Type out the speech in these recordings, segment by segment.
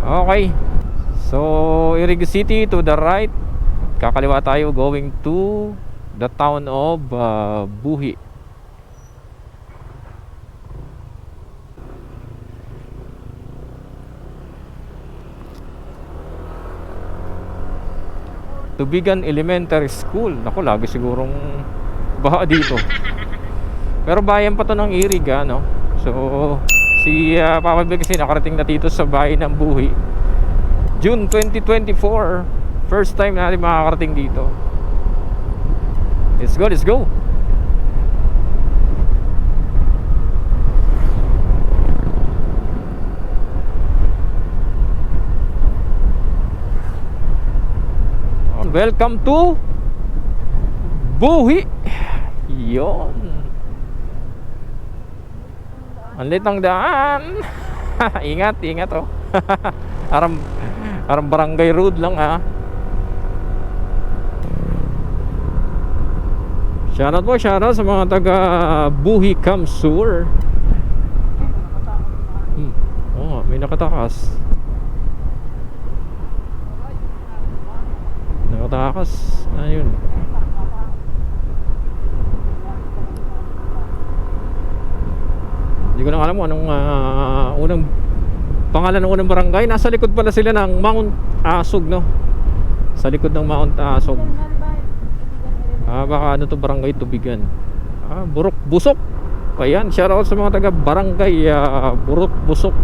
Okay. So, Iriga City to the right. Kakaliwa tayo going to the town of Buhi. Tubigan Elementary School. Naku, lagi sigurong baha dito. Pero bayan pa to ng Iriga, no? So, si Papa Big kasi nakarating na dito sa bayan ng Buhi. June 2024. First time natin makakarating dito. Let's go, let's go. Welcome to Buhi. Yon. Ang lit ng daan. Ingat, ingat oh. Aram barangay road lang ah. Shoutout po, shoutout sa mga taga Buhi Kamsur. Oh, may nakatakas. Nakatakas. Ayun. Hindi ko lang alam kung anong unang pangalan ng unang barangay. Nasa likod pala sila ng Mount Asog, no? Sa likod ng Mount Asog. Baka ano to, barangay Tubigan. Burok Busok. Ayan, shoutout sa mga taga barangay Burok Busok.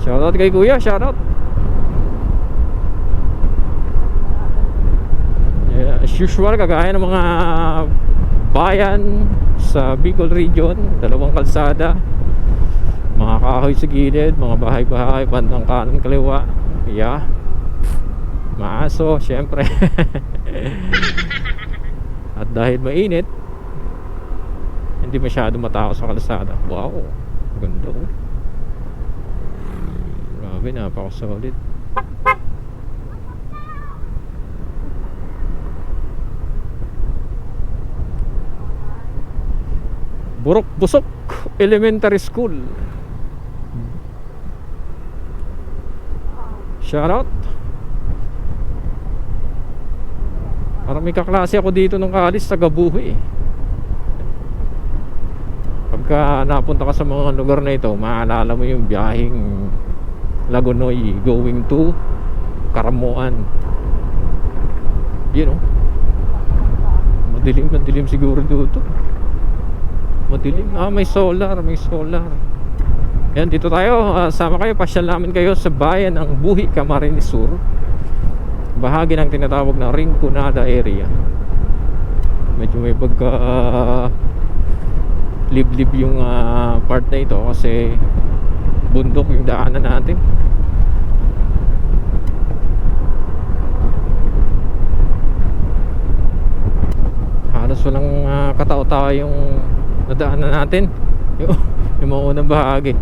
Shoutout kay Kuya, shoutout. As usual, kagaya ng mga bayan sa Bicol region, dalawang kalsada, mga kahoy sa gilid, mga bahay-bahay, bandang kanan kaliwa. Yeah. Maaso, syempre. At dahil mainit, hindi masyado matao sa kalsada. Wow, ganda oh. Grabe, napaka-solid. Burok Busok Elementary School. Shoutout. Parang may kaklase ako dito nung kaalis sa Buhi. Pagka napunta ka sa mga lugar na ito, maalala mo yung biyaheng Lagonoy going to Karamuan. You know, madilim siguro dito. Madilim. May solar, may solar. Yan, dito tayo. Sama kayo, pasyal namin kayo sa bayan ng Buhi, Camarines Sur. Bahagi ng tinatawag na Rinconada area. Medyo may pagka liblib yung part na ito kasi bundok yung daanan natin. Halos walang katao-tao yung nadaanan natin. Yung mga unang bahagi.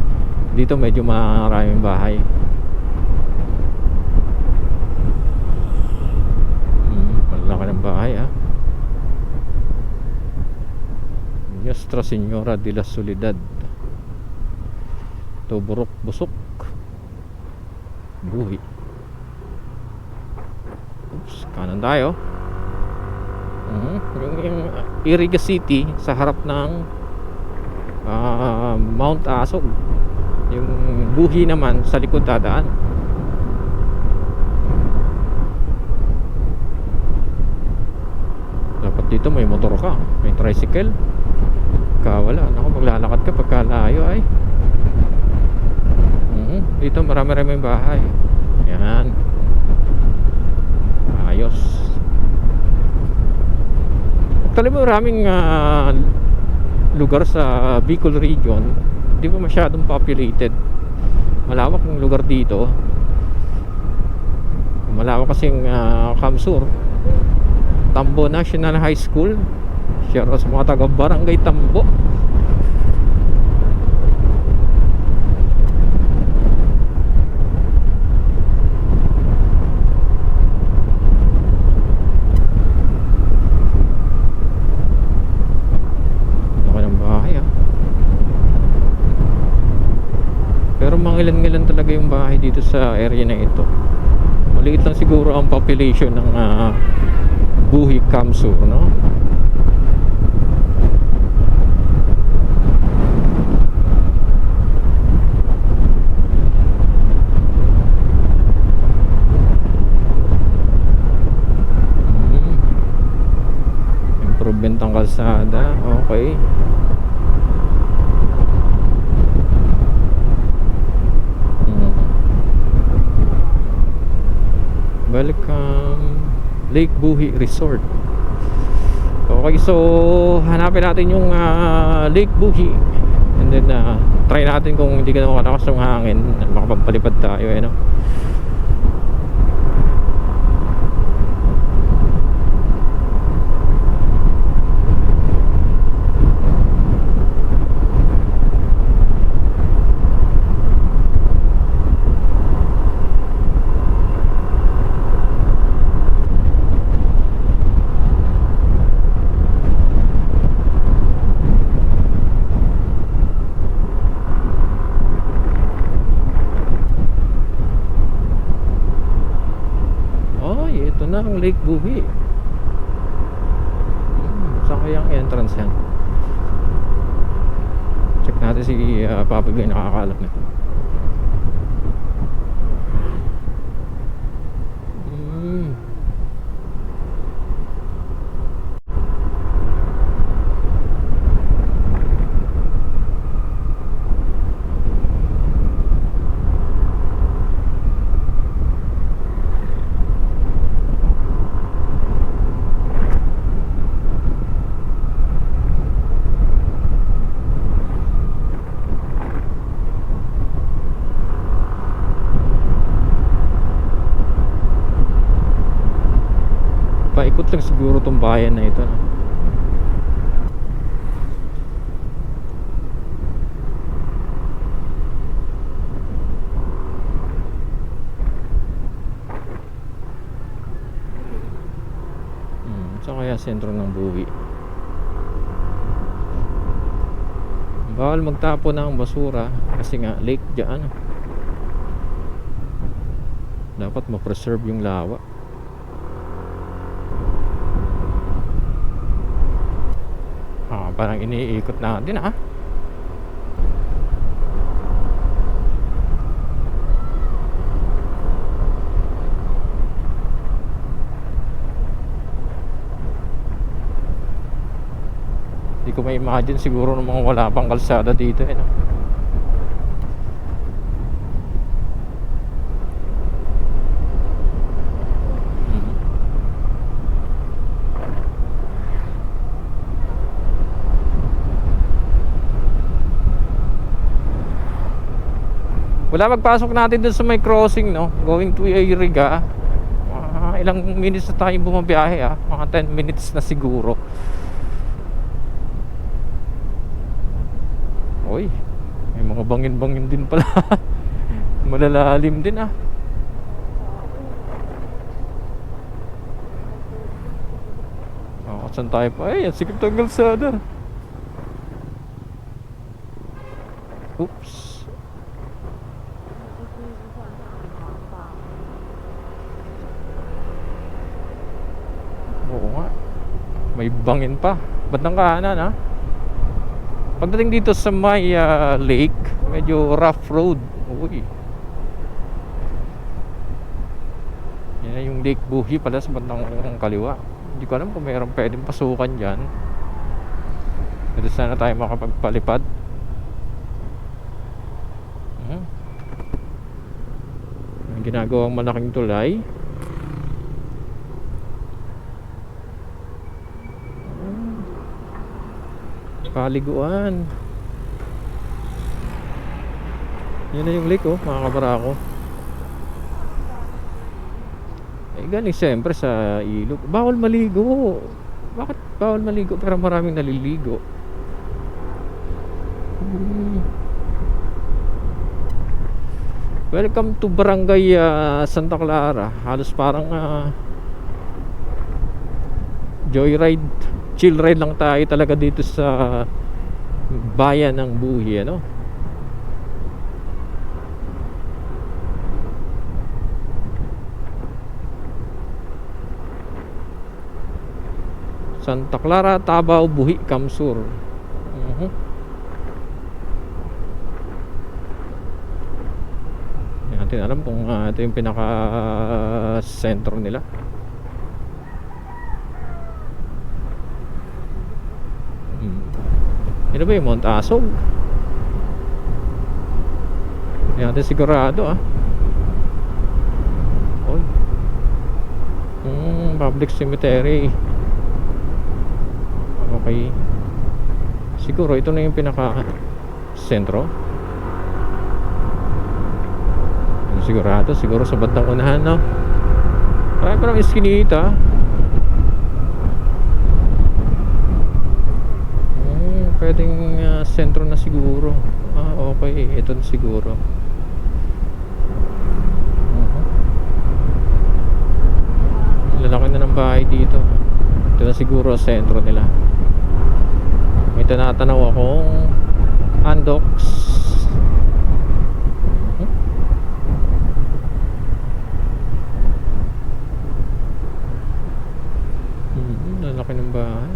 Dito medyo maraming bahay. Malaki ng bahay Nuestra Señora de la Soledad, Burok Busok, Buhi. Oops, kanan tayo. Yung Iriga City sa harap ng Mount Asog. Yung Buhi naman sa likod dadaan. Dapat dito may motor ka, may tricycle ka, wala. Naku, maglalakad ka pagka layo ay. Dito marami-rami bahay. Yan. Ayos. Actually maraming lugar sa Bicol region, hindi pa masyadong populated. Malawak ng lugar dito. Malawak kasing Kamsur. Tambo National High School. Share sa mga taga Barangay Tambo. dito sa area na ito. Maliit lang siguro ang population ng Buhi Kamsur, no? Improvement ang kalsada. Okay. Welcome Lake Buhi Resort. Okay, so hanapin natin yung Lake Buhi, and then try natin kung hindi ka naman malakas ng hangin, makapagpalipad tayo, no? Ito na ang Lake Buhi. Saan kaya ang entrance yan? Check natin si Papa Boy, nakakalap na. Paikot lang siguro tong bayan na ito, no? Saan kaya sentro ng Buhi? Bawal magtapo ng basura kasi nga lake dyan. Dapat ma-preserve yung lawa. Parang iniikot natin, Hindi ko ma-imagine siguro ng mga wala pang kalsada dito, no? Wala, magpasok natin dun sa may crossing, no? Going to Iriga. Ilang minutes na tayo bumabiyahe, mga 10 minutes na siguro. Uy, may mga bangin-bangin din pala. Malalalim din, saan tayo pa? Ay, ang sikip ng kalsada. Oops. Oo nga, may bangin pa. Ba't ng kahanan, Pagdating dito sa may lake, medyo rough road. Uy, yan na yung Lake Buhi pala sa bandang kaliwa. Hindi ko alam kung mayroong pwedeng pasukan dyan. Dito sana tayo makapagpalipad. Ang ginagawang malaking tulay. Paliguan. Yan na yung lake, mga kabarako. Galing siyempre sa ilog. Bawal maligo. Bakit bawal maligo pero maraming naliligo? Welcome to Barangay Santa Clara. Halos parang joyride, chill ride lang tayo talaga dito sa bayan ng Buhi, Santa Clara, Tabaw, Buhi, Kamsur. Hindi natin alam kung ito yung pinaka sentro nila. Ano ba yung Mount Asog? Hindi natin sigurado Oy. Public cemetery. Okay. Siguro ito na yung pinaka sentro. Sigurado, siguro sa bandang unahan, no? Marami pa ng iskinita. Pwedeng sentro na siguro. Okay, ito na siguro. Lalaki na ng bahay dito. Ito na siguro ang sentro nila. May tinatanaw akong Andox. Lalaki ng bahay.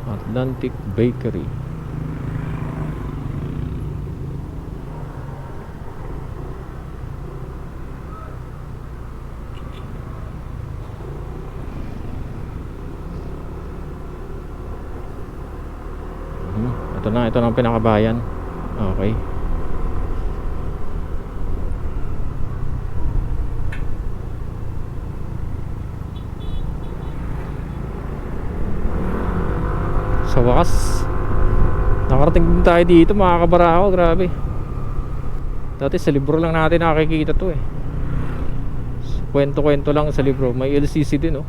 Atlantic Bakery. Ito na ang pinakabayan. Okay. Sa wakas nakarating din tayo dito, mga kabarako. Grabe, dati sa libro lang natin nakikita to kwento-kwento lang sa libro. May LCC din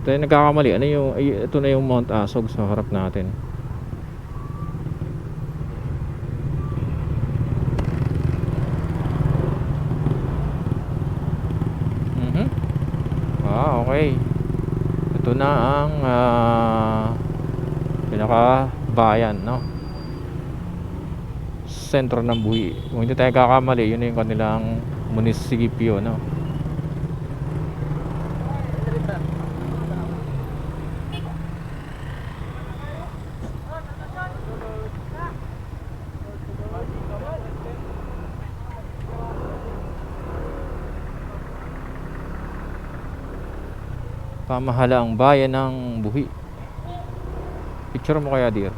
tayo nagkakamali. Ito na yung Mount Asog sa harap natin. Okay. Ito na ang pinaka bayan, no? Sentro ng Buhi. Kung hindi tayo kakamali, yun na yung kanilang munisipyo, no? Pamahalaang bayan ng Buhi. Picture mo kaya, dear?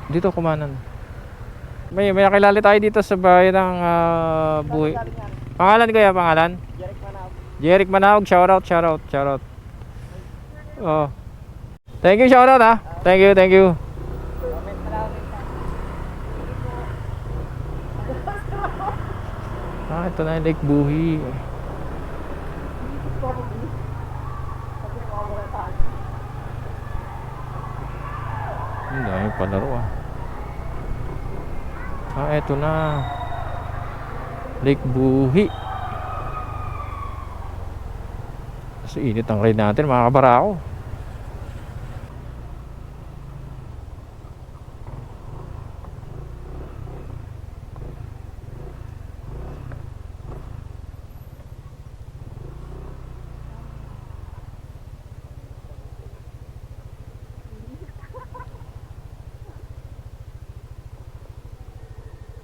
Dito kumanan. May kilala tayo dito sa bayan ng Buhi. Pangalan kaya, pangalan? Jeric Manaog. Jeric Manaog, shout out. Oh. Thank you, shout out Thank you. Ito na yung Lake Buhi. Ang dami palaro ito na Lake Buhi. Kasi init ang ride natin, mga kabarako.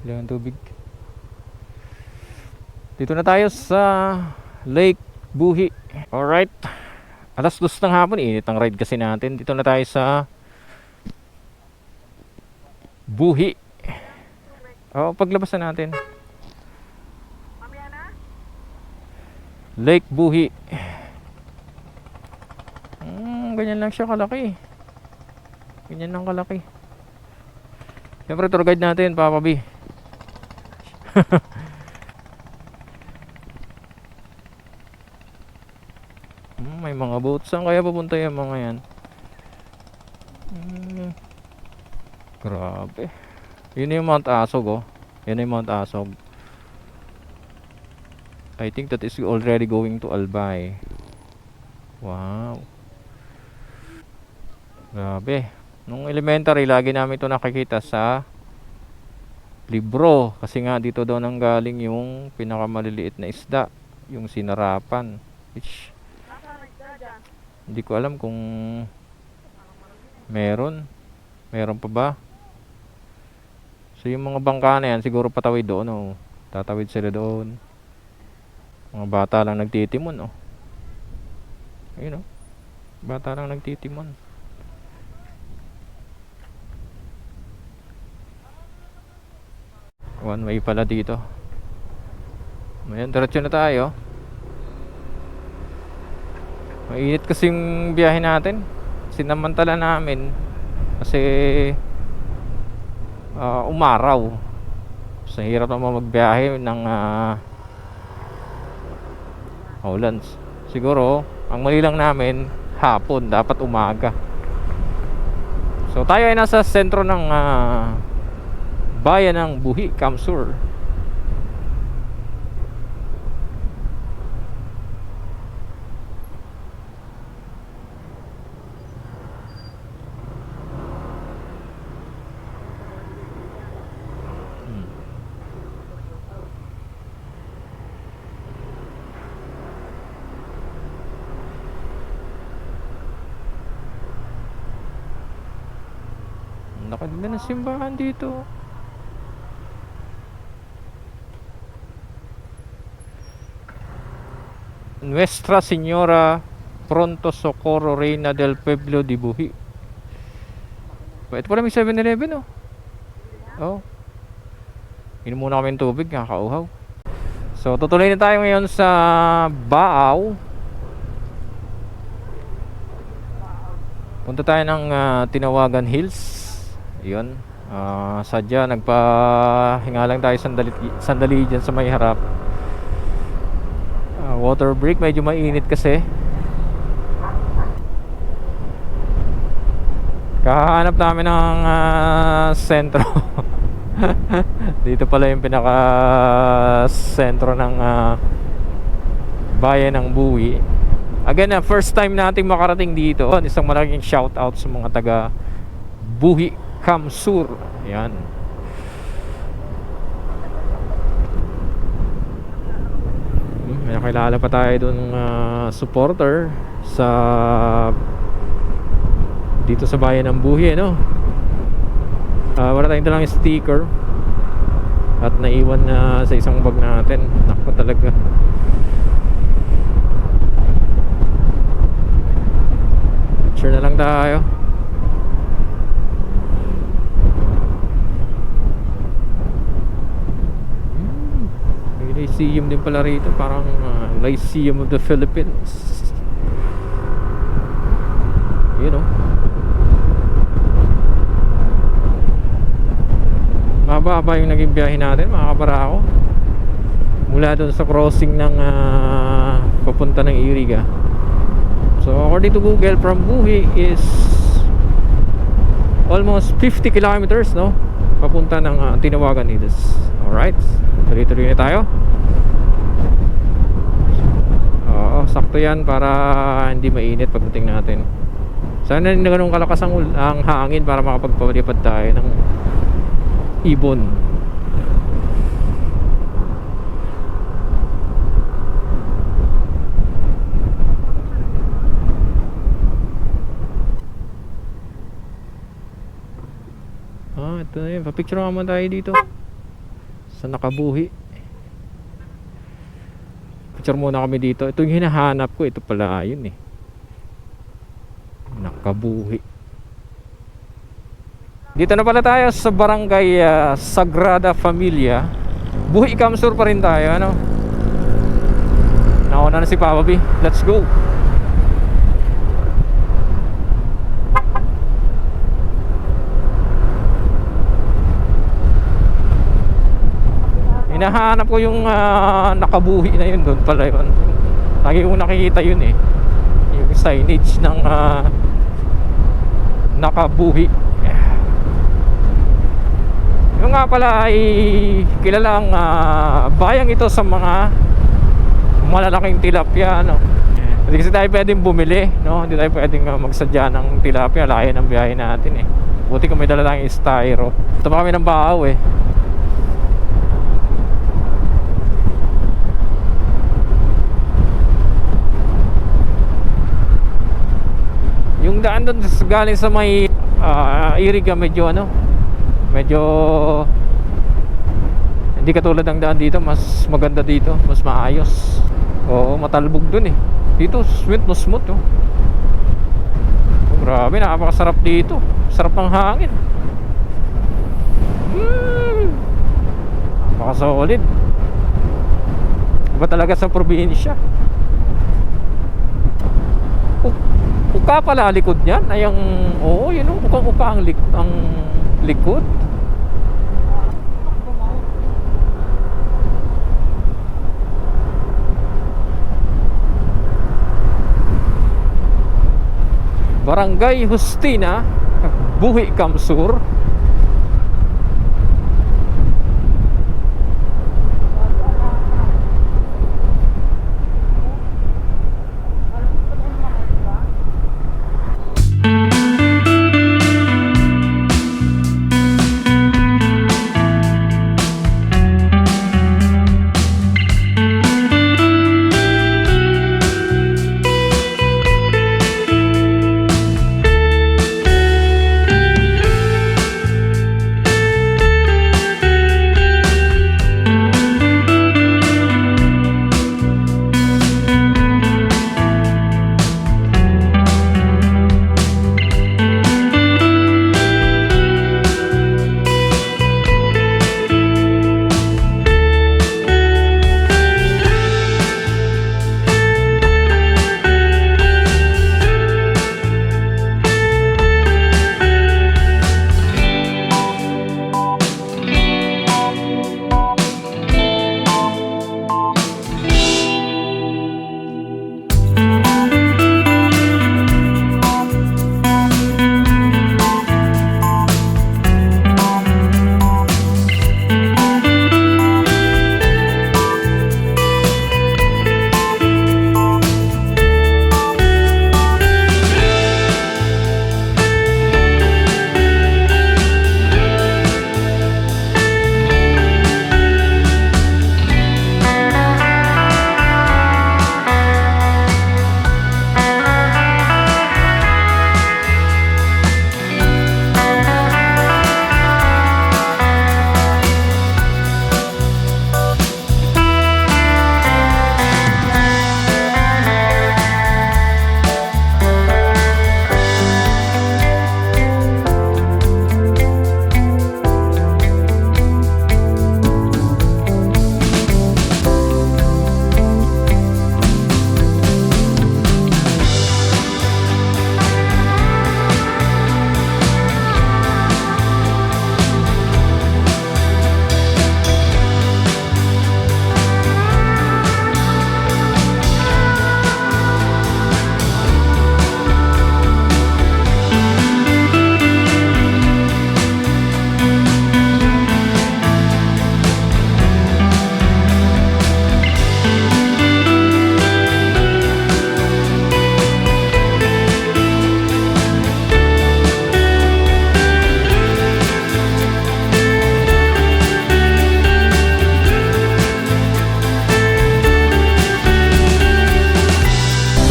Ilang tubig. Dito na tayo sa Lake Buhi. Alright, 2:00 ng hapon. Init ang ride kasi natin. Dito na tayo sa Buhi. Paglabas na natin Lake Buhi. ganyan lang siya kalaki. Ganyan lang kalaki. Siyempre tour guide natin, Papa B. May mga boat. Saan kaya pupunta yung mga yan? Grabe. Yun yung Mount Asog, oh. Yun yung Mount Asog. I think that is already going to Albay. Wow. Grabe. Nung elementary, lagi namin ito nakikita sa libro. Kasi nga dito daw nang galing yung pinakamaliliit na isda. Yung sinarapan. Which, hindi ko alam kung meron. Meron pa ba? So yung mga bangka na yan, siguro patawid doon, oh. Tatawid sila doon. Mga bata lang nagtitimon, oh. Ayun, oh. Bata lang nagtitimon. One way pala dito. Ayan, diretso na tayo. Mainit kasing biyahe natin. Sinamantala namin kasi umaraw. So hirap naman magbiyahe ng Hollands. Siguro ang mali lang namin hapon, dapat umaga. So tayo ay nasa sentro ng bayan ng Buhi, Kamsur. Nakaganda ng simbahan dito. Nuestra Señora Pronto Socorro Reina del Pueblo de Buhi. Ito pala may 7-Eleven, oh. Oh. Inom muna kami ng tubig, kakauhaw. So tutuloy na tayo ngayon sa Baaw. Punta tayo ng Tinawagan Hills. Yun. Sadya nagpahinga lang tayo sandali dyan sa may harap. Water break, medyo mainit kasi. Kahanap namin ng sentro. Dito pala yung pinaka sentro ng bayan ng Buhi. Again, first time nating makarating dito. Isang malaking shout out sa mga taga Buhi, Kamsur. Ayan. May nakilala pa tayo dun supporter sa dito sa bayan ng Buhi, no? Wala tayong dalang sticker at naiwan na sa isang bag natin. Naku talaga. Picture na lang tayo. May Lyceum din pala rito. Parang Lyceum of the Philippines. You know, mahaba yung naging biyahe natin, mga kabarako. Mula doon sa crossing ng papunta ng Iriga. So according to Google, from Buhi is almost 50 kilometers, no? Papunta ng Tinawagan Hills. Alright, tuloy-tuloy na tayo. Oo, sakto yan para hindi mainit pagdating natin. Sana hindi na ganun kalakas ang hangin para makapagpalipad tayo ng ibon. Ito na yun. Papicture naman tayo dito sa Nakabuhi. Picture muna kami dito. Ito yung hinahanap ko. Ito pala yun, eh. Nakabuhi. Dito na pala tayo sa barangay Sagrada Familia. Buhi, Kamsur pa rin tayo, ano? Nauna na si Papa B. Let's go. Hinahanap ko yung nakabuhi na yun. Doon pala yun. Lagi kong nakikita yun eh, yung signage ng nakabuhi. Yung nga pala ay kilalang bayang ito sa mga malalaking tilapia, no? Hindi kasi tayo pwedeng bumili, no? Hindi tayo pwedeng magsadya ng tilapia. Layo ng biyahe natin eh. Buti kung may dala lang yung styro. Ito pa kami ng Baaw eh. Yung daan doon galing sa may Iriga, medyo medyo hindi katulad ng daan dito. Mas maganda dito, mas maayos. Oo, matalbog doon eh. Dito smooth. Oh, grabe, napakasarap dito. Sarap ng hangin. Napakasolid. Iba talaga sa probinsya. Uka pala likod niyan. Ay ang, oo, yun o. Uka ang likod. Barangay Justina, Buhi, Kamsur.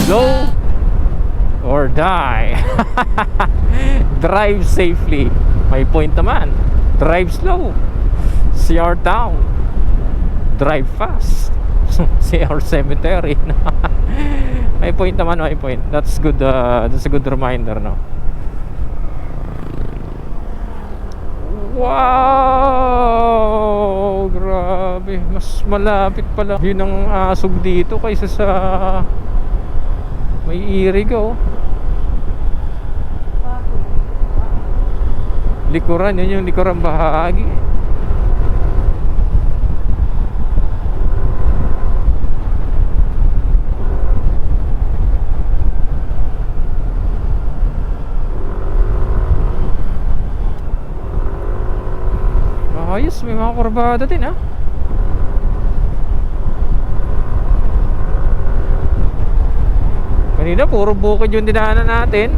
Slow or die. Drive safely. May point naman. Drive slow. CR down. Drive fast. CR cemetery. May point naman, may point. That's good. That's a good reminder, no? Wow! Grabe. Mas malapit pala yun ang asog dito kaysa sa may Iriga, oh. Likuran, yun yung likuran bahagi. ayos, may mga kurbada din ha. Kanina puro bukid yung dinaanan natin.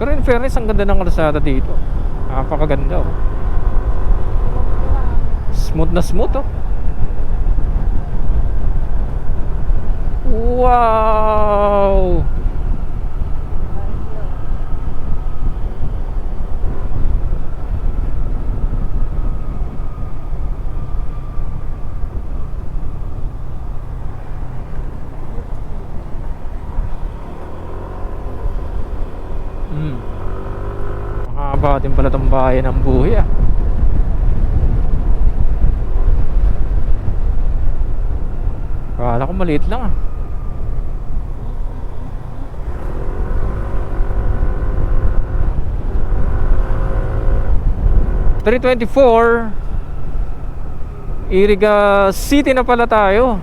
Pero in fairness, ang ganda ng kalsada dito. Napakaganda oh. Smooth na smooth oh. Wow! Mahaba din pala itong bayan ng Buhi ah. Akala ko maliit lang ah. (324) Iriga City na pala tayo.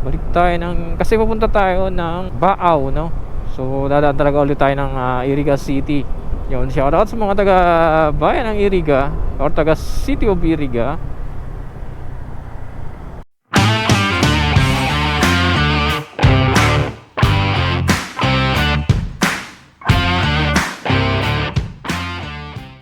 Balik tayo ng, kasi papunta tayo ng Baaw no. So dadaan talaga ulit tayo ng Iriga City. Yun, shoutout sa mga taga bayan ng Iriga or taga City of Iriga.